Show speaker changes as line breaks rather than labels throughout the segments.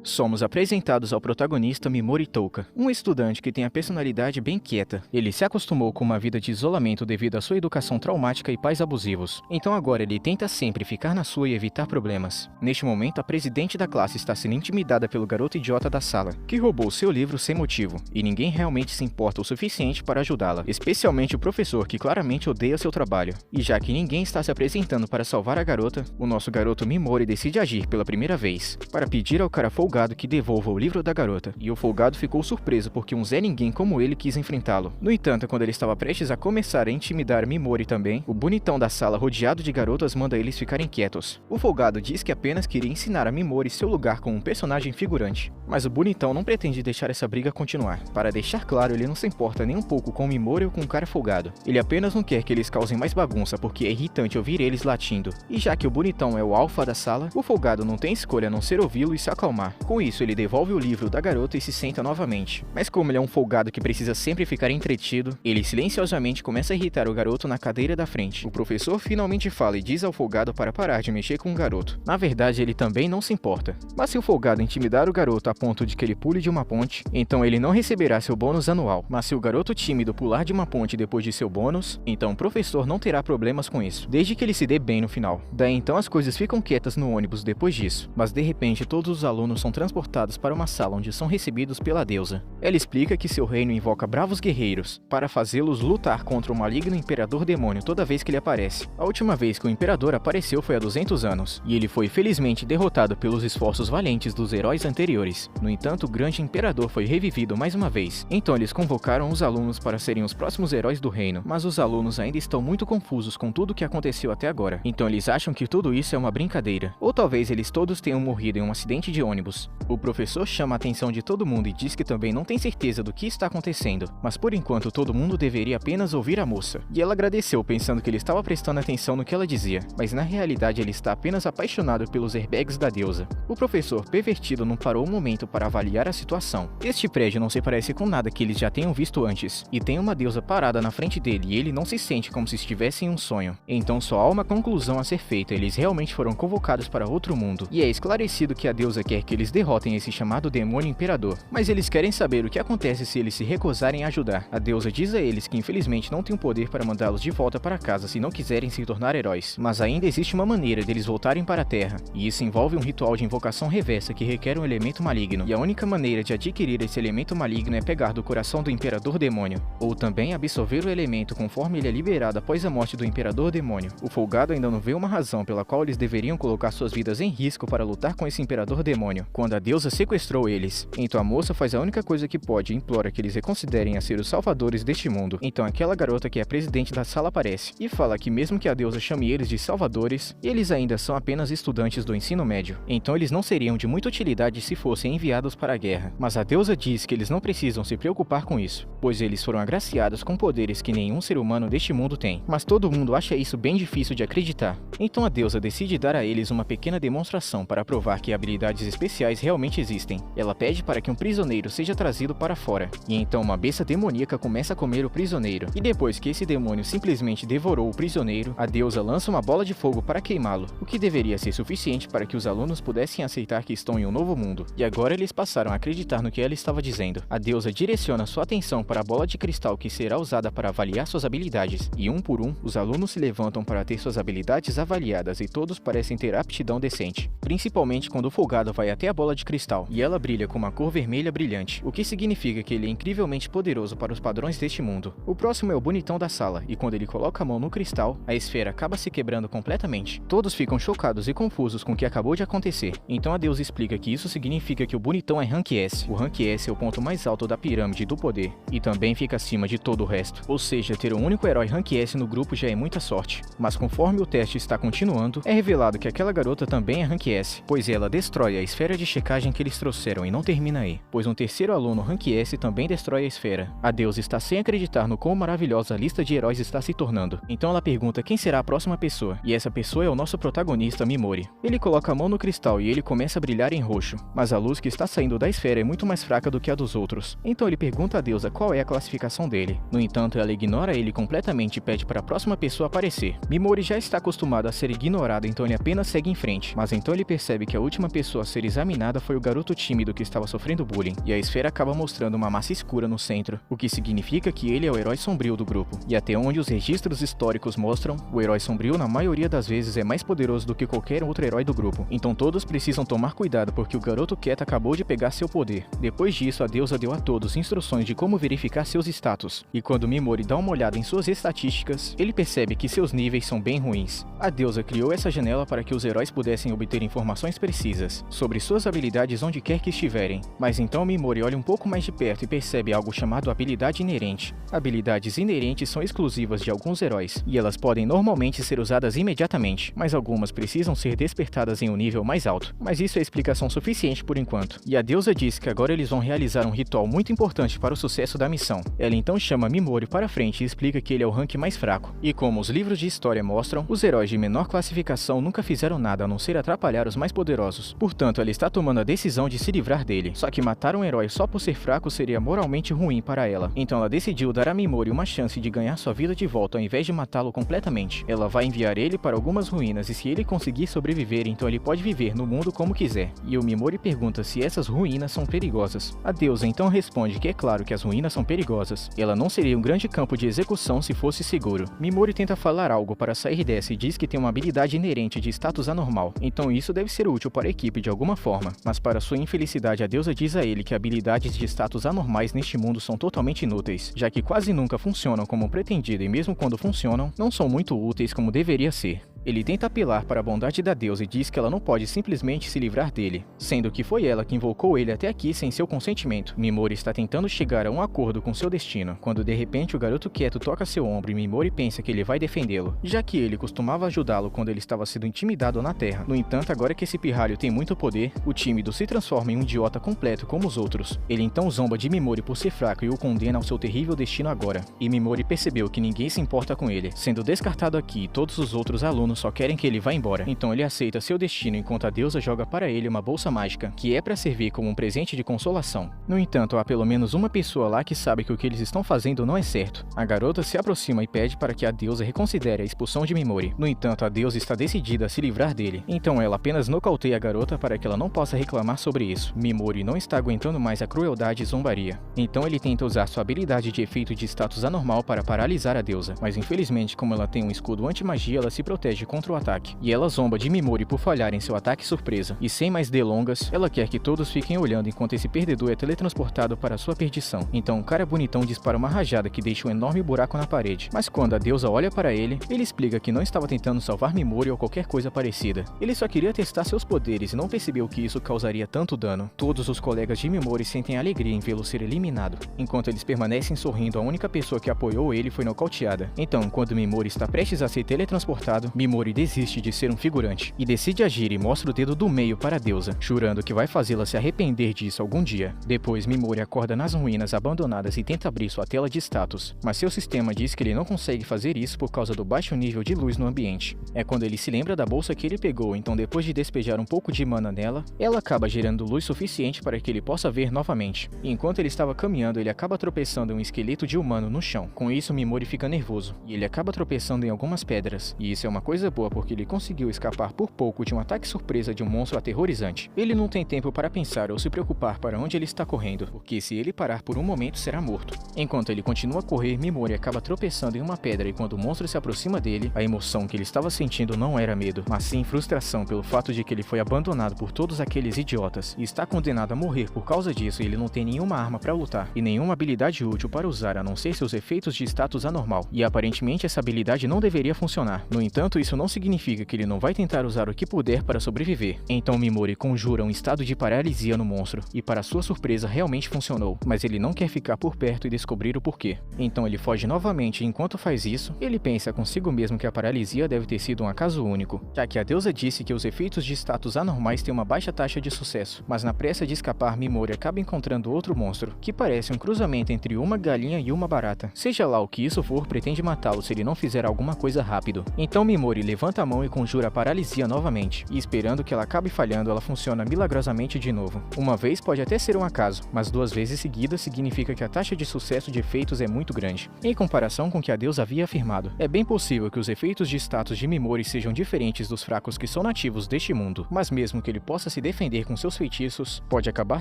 Somos apresentados ao protagonista Mimori Touka, um estudante que tem a personalidade bem quieta. Ele se acostumou com uma vida de isolamento devido à sua educação traumática e pais abusivos. Então agora ele tenta sempre ficar na sua e evitar problemas. Neste momento, a presidente da classe está sendo intimidada pelo garoto idiota da sala, que roubou seu livro sem motivo, e ninguém realmente se importa o suficiente para ajudá-la, especialmente o professor, que claramente odeia seu trabalho. E já que ninguém está se apresentando para salvar a garota, o nosso garoto Mimori decide agir pela primeira vez, para pedir ao cara folgado que devolva o livro da garota, e o folgado ficou surpreso porque um Zé Ninguém como ele quis enfrentá-lo. No entanto, quando ele estava prestes a começar a intimidar Mimori também, o bonitão da sala rodeado de garotas manda eles ficarem quietos. O folgado diz que apenas queria ensinar a Mimori seu lugar como um personagem figurante, mas o bonitão não pretende deixar essa briga continuar. Para deixar claro, ele não se importa nem um pouco com Mimori ou com o cara folgado. Ele apenas não quer que eles causem mais bagunça porque é irritante ouvir eles latindo. E já que o bonitão é o alfa da sala, o folgado não tem escolha a não ser ouvi-lo e se acalmar. Com isso, ele devolve o livro da garota e se senta novamente. Mas como ele é um folgado que precisa sempre ficar entretido, ele silenciosamente começa a irritar o garoto na cadeira da frente. O professor finalmente fala e diz ao folgado para parar de mexer com o garoto. Na verdade, ele também não se importa. Mas se o folgado intimidar o garoto a ponto de que ele pule de uma ponte, então ele não receberá seu bônus anual. Mas se o garoto tímido pular de uma ponte depois de seu bônus, então o professor não terá problemas com isso, desde que ele se dê bem no final. Daí então as coisas ficam quietas no ônibus depois disso, mas de repente todos os alunos são transportados para uma sala onde são recebidos pela deusa. Ela explica que seu reino invoca bravos guerreiros para fazê-los lutar contra o maligno imperador demônio toda vez que ele aparece. A última vez que o imperador apareceu foi há 200 anos, e ele foi felizmente derrotado pelos esforços valentes dos heróis anteriores. No entanto, o grande imperador foi revivido mais uma vez. Então eles convocaram os alunos para serem os próximos heróis do reino, mas os alunos ainda estão muito confusos com tudo o que aconteceu até agora. Então eles acham que tudo isso é uma brincadeira, ou talvez eles todos tenham morrido em um acidente de ônibus. O professor chama a atenção de todo mundo e diz que também não tem certeza do que está acontecendo, mas por enquanto todo mundo deveria apenas ouvir a moça. E ela agradeceu pensando que ele estava prestando atenção no que ela dizia, mas na realidade ele está apenas apaixonado pelos airbags da deusa. O professor pervertido não parou um momento para avaliar a situação. Este prédio não se parece com nada que eles já tenham visto antes, e tem uma deusa parada na frente dele e ele não se sente como se estivesse em um sonho. Então só há uma conclusão a ser feita: eles realmente foram convocados para outro mundo, e é esclarecido que a deusa quer que eles derrotem esse chamado demônio imperador, mas eles querem saber o que acontece se eles se recusarem a ajudar. A deusa diz a eles que infelizmente não tem o poder para mandá-los de volta para casa se não quiserem se tornar heróis, mas ainda existe uma maneira deles voltarem para a Terra, e isso envolve um ritual de invocação reversa que requer um elemento maligno, e a única maneira de adquirir esse elemento maligno é pegar do coração do imperador demônio, ou também absorver o elemento conforme ele é liberado após a morte do imperador demônio. O folgado ainda não vê uma razão pela qual eles deveriam colocar suas vidas em risco para lutar com esse imperador demônio, quando a deusa sequestrou eles. Então a moça faz a única coisa que pode e implora que eles reconsiderem a ser os salvadores deste mundo. Então aquela garota que é a presidente da sala aparece e fala que mesmo que a deusa chame eles de salvadores, eles ainda são apenas estudantes do ensino médio. Então eles não seriam de muita utilidade se fossem enviados para a guerra. Mas a deusa diz que eles não precisam se preocupar com isso, pois eles foram agraciados com poderes que nenhum ser humano deste mundo tem. Mas todo mundo acha isso bem difícil de acreditar. Então a deusa decide dar a eles uma pequena demonstração para provar que habilidades especiais realmente existem. Ela pede para que um prisioneiro seja trazido para fora, e então uma besta demoníaca começa a comer o prisioneiro. E depois que esse demônio simplesmente devorou o prisioneiro, a deusa lança uma bola de fogo para queimá-lo, o que deveria ser suficiente para que os alunos pudessem aceitar que estão em um novo mundo. E agora eles passaram a acreditar no que ela estava dizendo. A deusa direciona sua atenção para a bola de cristal que será usada para avaliar suas habilidades, e um por um, os alunos se levantam para ter suas habilidades avaliadas e todos parecem ter aptidão decente, principalmente quando o folgado vai até a bola de cristal, e ela brilha com uma cor vermelha brilhante, o que significa que ele é incrivelmente poderoso para os padrões deste mundo. O próximo é o bonitão da sala, e quando ele coloca a mão no cristal, a esfera acaba se quebrando completamente. Todos ficam chocados e confusos com o que acabou de acontecer. Então a deusa explica que isso significa que o bonitão é Rank S. O Rank S é o ponto mais alto da pirâmide do poder, e também fica acima de todo o resto. Ou seja, ter um único herói Rank S no grupo já é muita sorte. Mas conforme o teste está continuando, é revelado que aquela garota também é Rank S, pois ela destrói a esfera de checagem que eles trouxeram e não termina aí, pois um terceiro aluno Rank S também destrói a esfera. A deusa está sem acreditar no quão maravilhosa a lista de heróis está se tornando. Então ela pergunta quem será a próxima pessoa, e essa pessoa é o nosso protagonista Mimori. Ele coloca a mão no cristal e ele começa a brilhar em roxo, mas a luz que está saindo da esfera é muito mais fraca do que a dos outros. Então ele pergunta à deusa qual é a classificação dele. No entanto, ela ignora ele completamente e pede para a próxima pessoa aparecer. Mimori já está acostumado a ser ignorado, então ele apenas segue em frente, mas então ele percebe que a última pessoa a ser examinada eliminada foi o garoto tímido que estava sofrendo bullying, e a esfera acaba mostrando uma massa escura no centro, o que significa que ele é o herói sombrio do grupo. E até onde os registros históricos mostram, o herói sombrio na maioria das vezes é mais poderoso do que qualquer outro herói do grupo, então todos precisam tomar cuidado porque o garoto Cat acabou de pegar seu poder. Depois disso, a deusa deu a todos instruções de como verificar seus status, e quando Mimori dá uma olhada em suas estatísticas, ele percebe que seus níveis são bem ruins. A deusa criou essa janela para que os heróis pudessem obter informações precisas sobre suas habilidades onde quer que estiverem. Mas então Mimori olha um pouco mais de perto e percebe algo chamado habilidade inerente. Habilidades inerentes são exclusivas de alguns heróis, e elas podem normalmente ser usadas imediatamente, mas algumas precisam ser despertadas em um nível mais alto. Mas isso é explicação suficiente por enquanto. E a deusa diz que agora eles vão realizar um ritual muito importante para o sucesso da missão. Ela então chama Mimori para frente e explica que ele é o rank mais fraco. E como os livros de história mostram, os heróis de menor classificação nunca fizeram nada a não ser atrapalhar os mais poderosos. Portanto, ela está tomando a decisão de se livrar dele. Só que matar um herói só por ser fraco seria moralmente ruim para ela. Então ela decidiu dar a Mimori uma chance de ganhar sua vida de volta ao invés de matá-lo completamente. Ela vai enviar ele para algumas ruínas e se ele conseguir sobreviver, então ele pode viver no mundo como quiser. E o Mimori pergunta se essas ruínas são perigosas. A deusa então responde que é claro que as ruínas são perigosas. Ela não seria um grande campo de execução se fosse seguro. Mimori tenta falar algo para sair dessa e diz que tem uma habilidade inerente de status anormal, então isso deve ser útil para a equipe de alguma forma. Mas para sua infelicidade, a deusa diz a ele que habilidades de status anormais neste mundo são totalmente inúteis, já que quase nunca funcionam como pretendido e mesmo quando funcionam, não são muito úteis como deveria ser. Ele tenta apelar para a bondade da deusa e diz que ela não pode simplesmente se livrar dele, sendo que foi ela que invocou ele até aqui sem seu consentimento. Mimori está tentando chegar a um acordo com seu destino, quando de repente o garoto quieto toca seu ombro e Mimori pensa que ele vai defendê-lo, já que ele costumava ajudá-lo quando ele estava sendo intimidado na Terra. No entanto, agora que esse pirralho tem muito poder, o tímido se transforma em um idiota completo como os outros. Ele então zomba de Mimori por ser fraco e o condena ao seu terrível destino agora. E Mimori percebeu que ninguém se importa com ele, sendo descartado aqui e todos os outros alunos só querem que ele vá embora. Então ele aceita seu destino enquanto a deusa joga para ele uma bolsa mágica, que é para servir como um presente de consolação. No entanto, há pelo menos uma pessoa lá que sabe que o que eles estão fazendo não é certo. A garota se aproxima e pede para que a deusa reconsidere a expulsão de Mimori. No entanto, a deusa está decidida a se livrar dele. Então ela apenas nocauteia a garota para que ela não possa reclamar sobre isso. Mimori não está aguentando mais a crueldade e zombaria. Então ele tenta usar sua habilidade de efeito de status anormal para paralisar a deusa, mas infelizmente, como ela tem um escudo anti-magia, ela se protege contra o ataque. E ela zomba de Mimori por falhar em seu ataque surpresa. E sem mais delongas, ela quer que todos fiquem olhando enquanto esse perdedor é teletransportado para sua perdição. Então o cara bonitão dispara uma rajada que deixa um enorme buraco na parede. Mas quando a deusa olha para ele, ele explica que não estava tentando salvar Mimori ou qualquer coisa parecida. Ele só queria testar seus poderes e não percebeu que isso causaria tanto dano. Todos os colegas de Mimori sentem alegria em vê-lo ser eliminado. Enquanto eles permanecem sorrindo, a única pessoa que apoiou ele foi nocauteada. Então, quando Mimori está prestes a ser teletransportado, Mimori desiste de ser um figurante e decide agir e mostra o dedo do meio para a deusa, jurando que vai fazê-la se arrepender disso algum dia. Depois, Mimori acorda nas ruínas abandonadas e tenta abrir sua tela de status, mas seu sistema diz que ele não consegue fazer isso por causa do baixo nível de luz no ambiente. É quando ele se lembra da bolsa que ele pegou, então depois de despejar um pouco de mana nela, ela acaba gerando luz suficiente para que ele possa ver novamente. E enquanto ele estava caminhando, ele acaba tropeçando em um esqueleto de humano no chão. Com isso, Mimori fica nervoso, e ele acaba tropeçando em algumas pedras. E isso é uma coisa boa porque ele conseguiu escapar por pouco de um ataque surpresa de um monstro aterrorizante. Ele não tem tempo para pensar ou se preocupar para onde ele está correndo, porque se ele parar por um momento será morto. Enquanto ele continua a correr, Mimori acaba tropeçando em uma pedra e quando o monstro se aproxima dele, a emoção que ele estava sentindo não era medo, mas sim frustração pelo fato de que ele foi abandonado por todos aqueles idiotas e está condenado a morrer por causa disso e ele não tem nenhuma arma para lutar e nenhuma habilidade útil para usar a não ser seus efeitos de status anormal. E aparentemente essa habilidade não deveria funcionar. No entanto, isso não significa que ele não vai tentar usar o que puder para sobreviver. Então Mimori conjura um estado de paralisia no monstro, e para sua surpresa realmente funcionou, mas ele não quer ficar por perto e descobrir o porquê. Então ele foge novamente e enquanto faz isso, ele pensa consigo mesmo que a paralisia deve ter sido um acaso único, já que a deusa disse que os efeitos de status anormais têm uma baixa taxa de sucesso, mas na pressa de escapar, Mimori acaba encontrando outro monstro, que parece um cruzamento entre uma galinha e uma barata. Seja lá o que isso for, pretende matá-lo se ele não fizer alguma coisa rápido. Então Mimori Mimori levanta a mão e conjura a paralisia novamente, e esperando que ela acabe falhando, ela funciona milagrosamente de novo. Uma vez pode até ser um acaso, mas 2 vezes seguidas significa que a taxa de sucesso de efeitos é muito grande, em comparação com o que a deusa havia afirmado. É bem possível que os efeitos de status de Mimori sejam diferentes dos fracos que são nativos deste mundo, mas mesmo que ele possa se defender com seus feitiços, pode acabar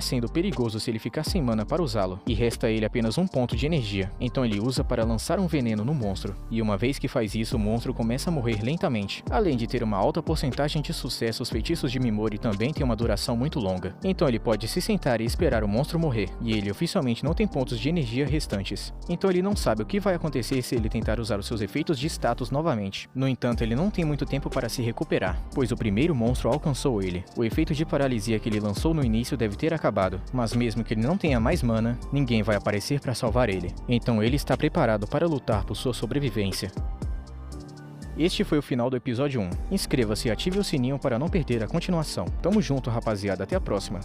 sendo perigoso se ele ficar sem mana para usá-lo, e resta a ele apenas um ponto de energia, então ele usa para lançar um veneno no monstro, e uma vez que faz isso, o monstro começa a morrer lentamente. Além de ter uma alta porcentagem de sucesso, os feitiços de Mimori também têm uma duração muito longa, então ele pode se sentar e esperar o monstro morrer, e ele oficialmente não tem pontos de energia restantes, então ele não sabe o que vai acontecer se ele tentar usar os seus efeitos de status novamente. No entanto, ele não tem muito tempo para se recuperar, pois o primeiro monstro alcançou ele. O efeito de paralisia que ele lançou no início deve ter acabado, mas mesmo que ele não tenha mais mana, ninguém vai aparecer para salvar ele, então ele está preparado para lutar por sua sobrevivência. Este foi o final do episódio 1. Inscreva-se e ative o sininho para não perder a continuação. Tamo junto, rapaziada. Até a próxima.